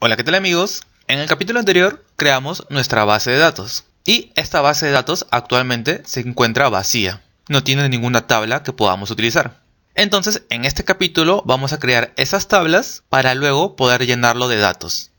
Hola, ¿qué tal amigos? En el capítulo anterior creamos nuestra base de datos y esta base de datos actualmente se encuentra vacía, no tiene ninguna tabla que podamos utilizar. Entonces en este capítulo vamos a crear esas tablas para luego poder llenarlo de datos.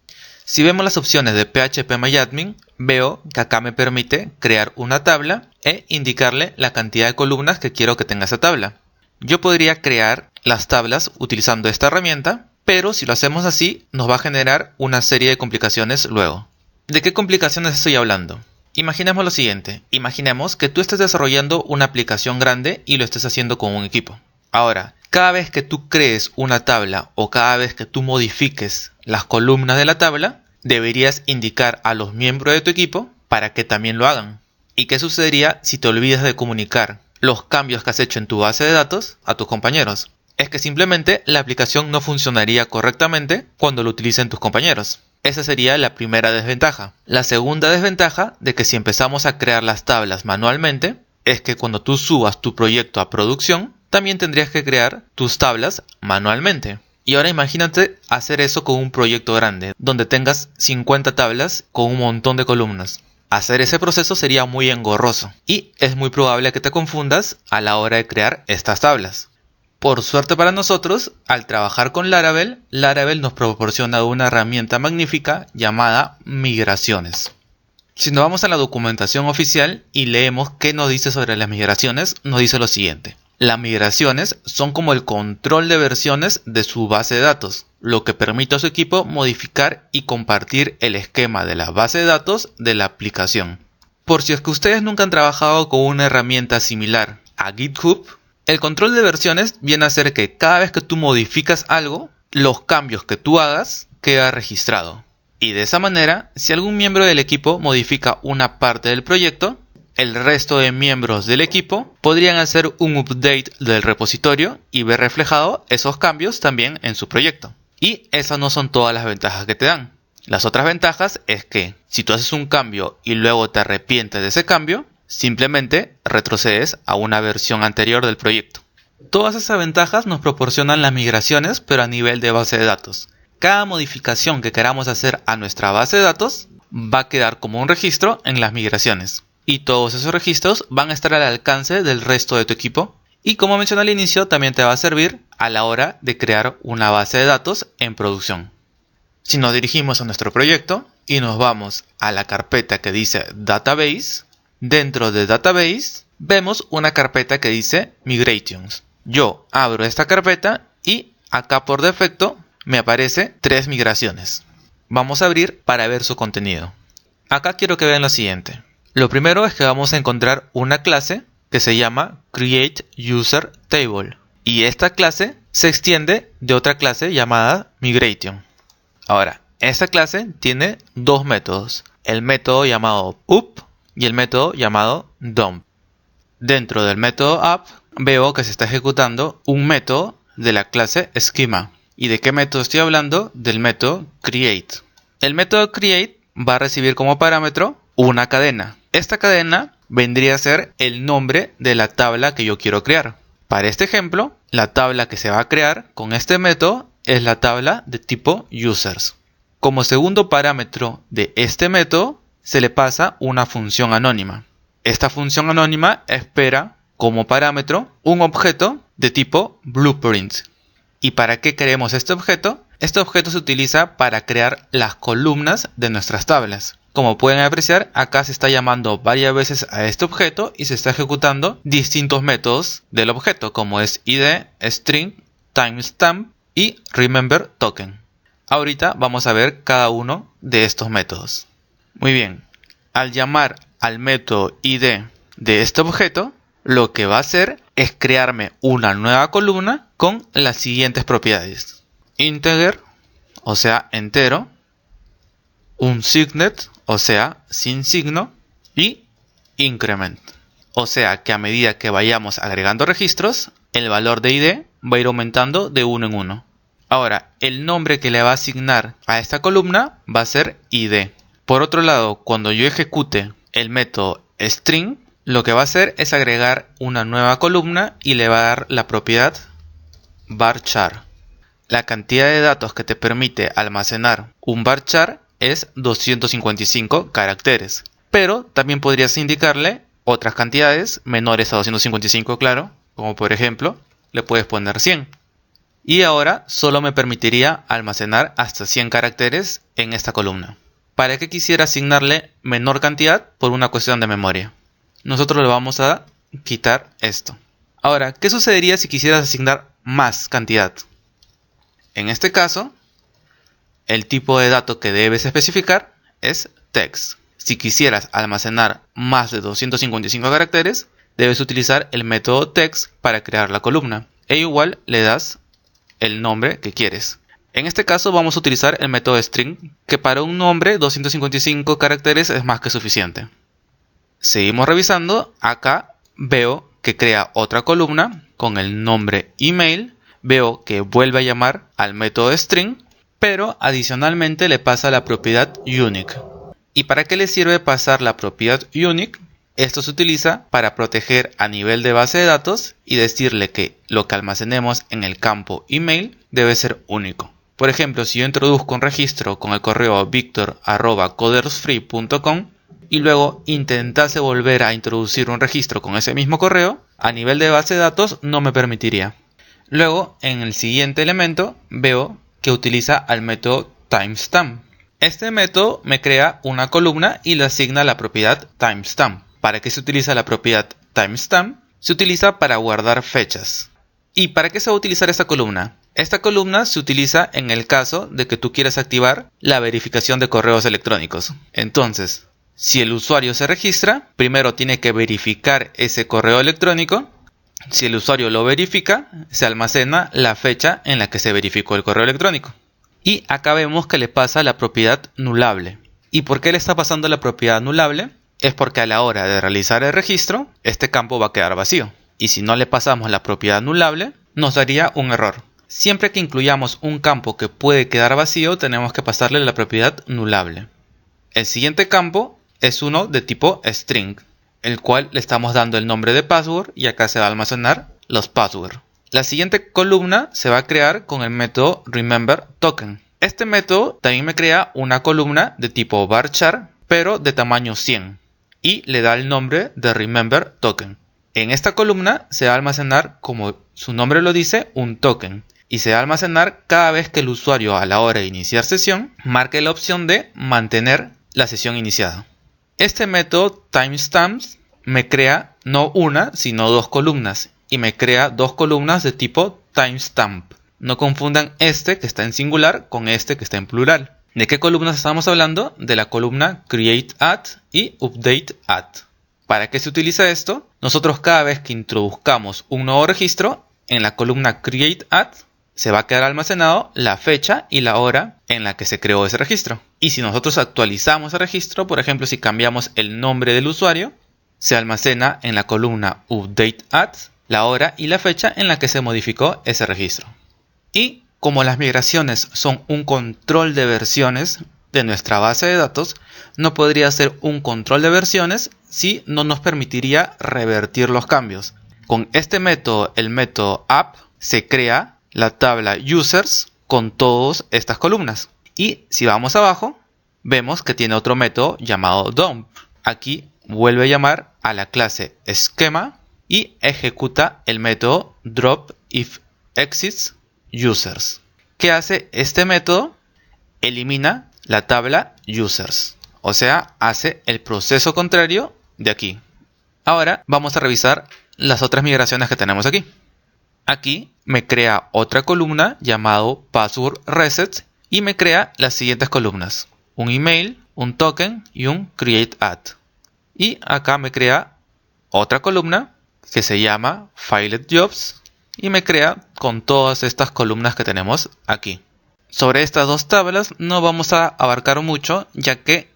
Si vemos las opciones de PHP-MyAdmin, veo que acá me permite crear una tabla e indicarle la cantidad de columnas que quiero que tenga esa tabla. Yo podría crear las tablas utilizando esta herramienta, pero si lo hacemos así nos va a generar una serie de complicaciones luego. ¿De qué complicaciones estoy hablando? Imaginemos lo siguiente, imaginemos que tú estés desarrollando una aplicación grande y lo estés haciendo con un equipo. Ahora, cada vez que tú crees una tabla o cada vez que tú modifiques las columnas de la tabla, deberías indicar a los miembros de tu equipo para que también lo hagan. ¿Y qué sucedería si te olvidas de comunicar los cambios que has hecho en tu base de datos a tus compañeros? Es que simplemente la aplicación no funcionaría correctamente cuando lo utilicen tus compañeros. Esa sería la primera desventaja. La segunda desventaja de que si empezamos a crear las tablas manualmente es que cuando tú subas tu proyecto a producción, también tendrías que crear tus tablas manualmente. Y ahora imagínate hacer eso con un proyecto grande, donde tengas 50 tablas con un montón de columnas. Hacer ese proceso sería muy engorroso y es muy probable que te confundas a la hora de crear estas tablas. Por suerte para nosotros, al trabajar con Laravel, Laravel nos proporciona una herramienta magnífica llamada migraciones. Si nos vamos a la documentación oficial y leemos qué nos dice sobre las migraciones, nos dice lo siguiente. Las migraciones son como el control de versiones de su base de datos, lo que permite a su equipo modificar y compartir el esquema de la base de datos de la aplicación. Por si es que ustedes nunca han trabajado con una herramienta similar a GitHub, el control de versiones viene a ser que cada vez que tú modificas algo, los cambios que tú hagas queda registrado. Y de esa manera, si algún miembro del equipo modifica una parte del proyecto, el resto de miembros del equipo podrían hacer un update del repositorio y ver reflejado esos cambios también en su proyecto. Y esas no son todas las ventajas que te dan. Las otras ventajas es que si tú haces un cambio y luego te arrepientes de ese cambio, simplemente retrocedes a una versión anterior del proyecto. Todas esas ventajas nos proporcionan las migraciones, pero a nivel de base de datos. Cada modificación que queramos hacer a nuestra base de datos va a quedar como un registro en las migraciones. Y todos esos registros van a estar al alcance del resto de tu equipo. Y como mencioné al inicio, también te va a servir a la hora de crear una base de datos en producción. Si nos dirigimos a nuestro proyecto y nos vamos a la carpeta que dice Database, dentro de Database vemos una carpeta que dice Migrations. Yo abro esta carpeta y acá por defecto me aparece 3 migraciones. Vamos a abrir para ver su contenido. Acá quiero que vean lo siguiente. Lo primero es que vamos a encontrar una clase que se llama CreateUserTable. Y esta clase se extiende de otra clase llamada Migration. Ahora, esta clase tiene dos métodos. El método llamado up y el método llamado dump. Dentro del método up veo que se está ejecutando un método de la clase schema. ¿Y de qué método estoy hablando? Del método create. El método create va a recibir como parámetro una cadena. Esta cadena vendría a ser el nombre de la tabla que yo quiero crear. Para este ejemplo, la tabla que se va a crear con este método es la tabla de tipo users. Como segundo parámetro de este método, se le pasa una función anónima. Esta función anónima espera como parámetro un objeto de tipo blueprint. ¿Y para qué queremos este objeto? Este objeto se utiliza para crear las columnas de nuestras tablas. Como pueden apreciar, acá se está llamando varias veces a este objeto y se está ejecutando distintos métodos del objeto, como es id, string, timestamp y remember token. Ahorita vamos a ver cada uno de estos métodos. Muy bien, al llamar al método id de este objeto, lo que va a hacer es crearme una nueva columna con las siguientes propiedades. Integer, o sea, entero. Unsigned, o sea, sin signo. Y increment, o sea, que a medida que vayamos agregando registros, el valor de id va a ir aumentando de uno en uno. Ahora, el nombre que le va a asignar a esta columna va a ser id. Por otro lado, cuando yo ejecute el método string, lo que va a hacer es agregar una nueva columna y le va a dar la propiedad varchar. la cantidad de datos que te permite almacenar un varchar es 255 caracteres. Pero también podrías indicarle otras cantidades menores a 255, claro, como por ejemplo, le puedes poner 100. Y ahora solo me permitiría almacenar hasta 100 caracteres en esta columna. ¿Para qué quisiera asignarle menor cantidad? Por una cuestión de memoria. Nosotros le vamos a quitar esto. Ahora, ¿qué sucedería si quisieras asignar más cantidad? En este caso, el tipo de dato que debes especificar es text. Si quisieras almacenar más de 255 caracteres, debes utilizar el método text para crear la columna. E igual le das el nombre que quieres. En este caso vamos a utilizar el método string, que para un nombre 255 caracteres es más que suficiente. Seguimos revisando. Acá veo que crea otra columna con el nombre email. Veo que vuelve a llamar al método string, pero adicionalmente le pasa la propiedad unique. ¿Y para qué le sirve pasar la propiedad unique? Esto se utiliza para proteger a nivel de base de datos y decirle que lo que almacenemos en el campo email debe ser único. Por ejemplo, si yo introduzco un registro con el correo victor@codersfree.com y luego intentase volver a introducir un registro con ese mismo correo, a nivel de base de datos no me permitiría. Luego, en el siguiente elemento, veo que utiliza al método timestamp. Este método me crea una columna y le asigna la propiedad timestamp. ¿Para qué se utiliza la propiedad timestamp? Se utiliza para guardar fechas. ¿Y para qué se va a utilizar esta columna? Esta columna se utiliza en el caso de que tú quieras activar la verificación de correos electrónicos. Entonces, si el usuario se registra, primero tiene que verificar ese correo electrónico. Si el usuario lo verifica, se almacena la fecha en la que se verificó el correo electrónico. Y acá vemos que le pasa la propiedad nullable. ¿Y por qué le está pasando la propiedad nullable? Es porque a la hora de realizar el registro, este campo va a quedar vacío. Y si no le pasamos la propiedad nullable, nos daría un error. Siempre que incluyamos un campo que puede quedar vacío, tenemos que pasarle la propiedad nullable. El siguiente campo es uno de tipo string, el cual le estamos dando el nombre de password y acá se va a almacenar los passwords. La siguiente columna se va a crear con el método rememberToken. Este método también me crea una columna de tipo varchar, pero de tamaño 100. Y le da el nombre de rememberToken. En esta columna se va a almacenar, como su nombre lo dice, un token. Y se va a almacenar cada vez que el usuario a la hora de iniciar sesión marque la opción de mantener la sesión iniciada. Este método timestamps me crea no una, sino dos columnas. Y me crea dos columnas de tipo timestamp. No confundan este que está en singular con este que está en plural. ¿De qué columnas estamos hablando? De la columna createAt y updateAt. ¿Para qué se utiliza esto? Nosotros cada vez que introduzcamos un nuevo registro, en la columna createAt se va a quedar almacenado la fecha y la hora en la que se creó ese registro. Y si nosotros actualizamos el registro, por ejemplo, si cambiamos el nombre del usuario, se almacena en la columna updateAt la hora y la fecha en la que se modificó ese registro. Y como las migraciones son un control de versiones de nuestra base de datos, no podría ser un control de versiones si no nos permitiría revertir los cambios. Con este método, el método app, se crea la tabla users con todas estas columnas. Y si vamos abajo, vemos que tiene otro método llamado dump. Aquí vuelve a llamar a la clase schema y ejecuta el método dropIfExistUsers. ¿Qué hace este método? Elimina la tabla users, o sea, hace el proceso contrario de aquí. Ahora vamos a revisar las otras migraciones que tenemos aquí. Aquí me crea otra columna llamado password reset y me crea las siguientes columnas: un email, un token y un createAt. Y acá me crea otra columna que se llama filedjobs y me crea con todas estas columnas que tenemos aquí. Sobre estas dos tablas no vamos a abarcar mucho, ya que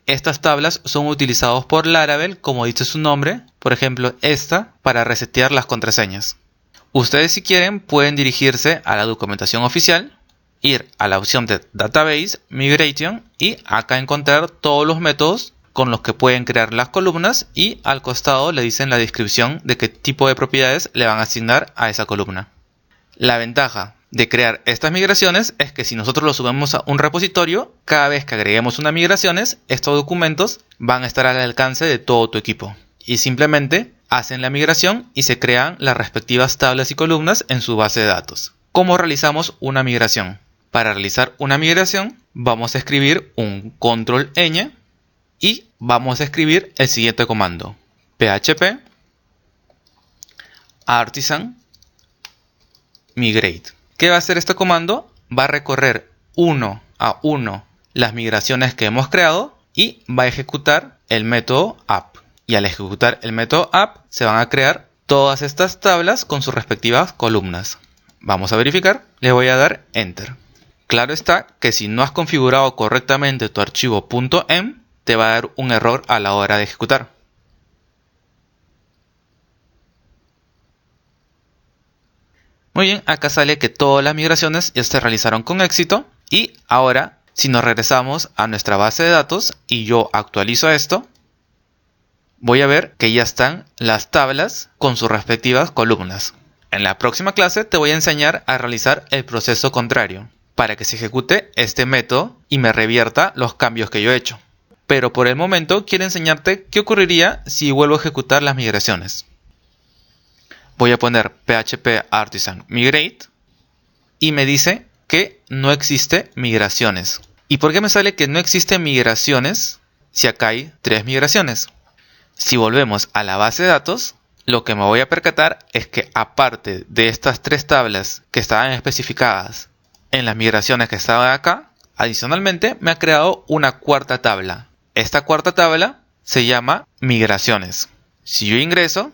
estas tablas son utilizadas por Laravel, como dice su nombre. Por ejemplo, esta para resetear las contraseñas. Ustedes, si quieren, pueden dirigirse a la documentación oficial, ir a la opción de Database, Migration y acá encontrar todos los métodos con los que pueden crear las columnas, y al costado le dicen la descripción de qué tipo de propiedades le van a asignar a esa columna. La ventaja de crear estas migraciones es que si nosotros lo subimos a un repositorio, cada vez que agreguemos unas migraciones, estos documentos van a estar al alcance de todo tu equipo. Y simplemente hacen la migración y se crean las respectivas tablas y columnas en su base de datos. ¿Cómo realizamos una migración? Para realizar una migración vamos a escribir un control ñ y vamos a escribir el siguiente comando: php artisan migrate. ¿Qué va a hacer este comando? Va a recorrer uno a uno las migraciones que hemos creado y va a ejecutar el método app. Y al ejecutar el método app se van a crear todas estas tablas con sus respectivas columnas. Vamos a verificar. Le voy a dar enter. Claro está que si no has configurado correctamente tu archivo .env, te va a dar un error a la hora de ejecutar. Muy bien, acá sale que todas las migraciones ya se realizaron con éxito. Y ahora, si nos regresamos a nuestra base de datos y yo actualizo esto, voy a ver que ya están las tablas con sus respectivas columnas. En la próxima clase te voy a enseñar a realizar el proceso contrario, para que se ejecute este método y me revierta los cambios que yo he hecho. Pero por el momento quiero enseñarte qué ocurriría si vuelvo a ejecutar las migraciones. Voy a poner php artisan migrate y me dice que no existe migraciones. ¿Y por qué me sale que no existe migraciones si acá hay 3 migraciones? Si volvemos a la base de datos, lo que me voy a percatar es que aparte de estas 3 tablas que estaban especificadas en las migraciones que estaban acá, adicionalmente me ha creado una cuarta tabla. Esta cuarta tabla se llama migraciones. Si yo ingreso,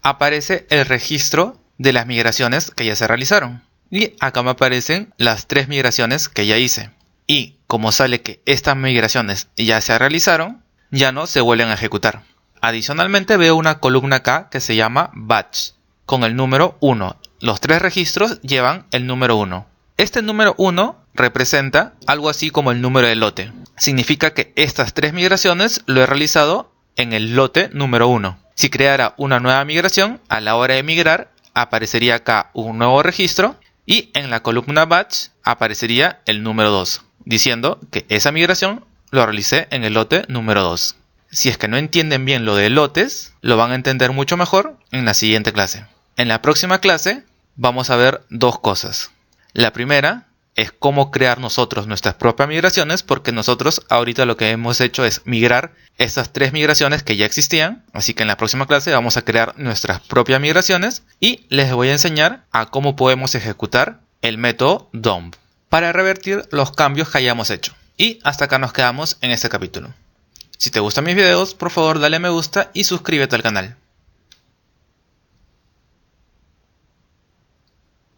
aparece el registro de las migraciones que ya se realizaron. Y acá me aparecen las 3 migraciones que ya hice. Y como sale que estas migraciones ya se realizaron, ya no se vuelven a ejecutar. Adicionalmente veo una columna acá que se llama batch, con el número 1. Los 3 registros llevan el número 1. Este número 1 representa algo así como el número de lote. Significa que estas 3 migraciones lo he realizado en el lote número 1. Si creara una nueva migración, a la hora de migrar, aparecería acá un nuevo registro y en la columna batch aparecería el número 2, diciendo que esa migración lo realicé en el lote número 2. Si es que no entienden bien lo de lotes, lo van a entender mucho mejor en la siguiente clase. En la próxima clase vamos a ver 2 cosas. La primera es cómo crear nosotros nuestras propias migraciones, porque nosotros ahorita lo que hemos hecho es migrar estas 3 migraciones que ya existían. Así que en la próxima clase vamos a crear nuestras propias migraciones y les voy a enseñar a cómo podemos ejecutar el método dump para revertir los cambios que hayamos hecho. Y hasta acá nos quedamos en este capítulo. Si te gustan mis videos, por favor dale a me gusta y suscríbete al canal.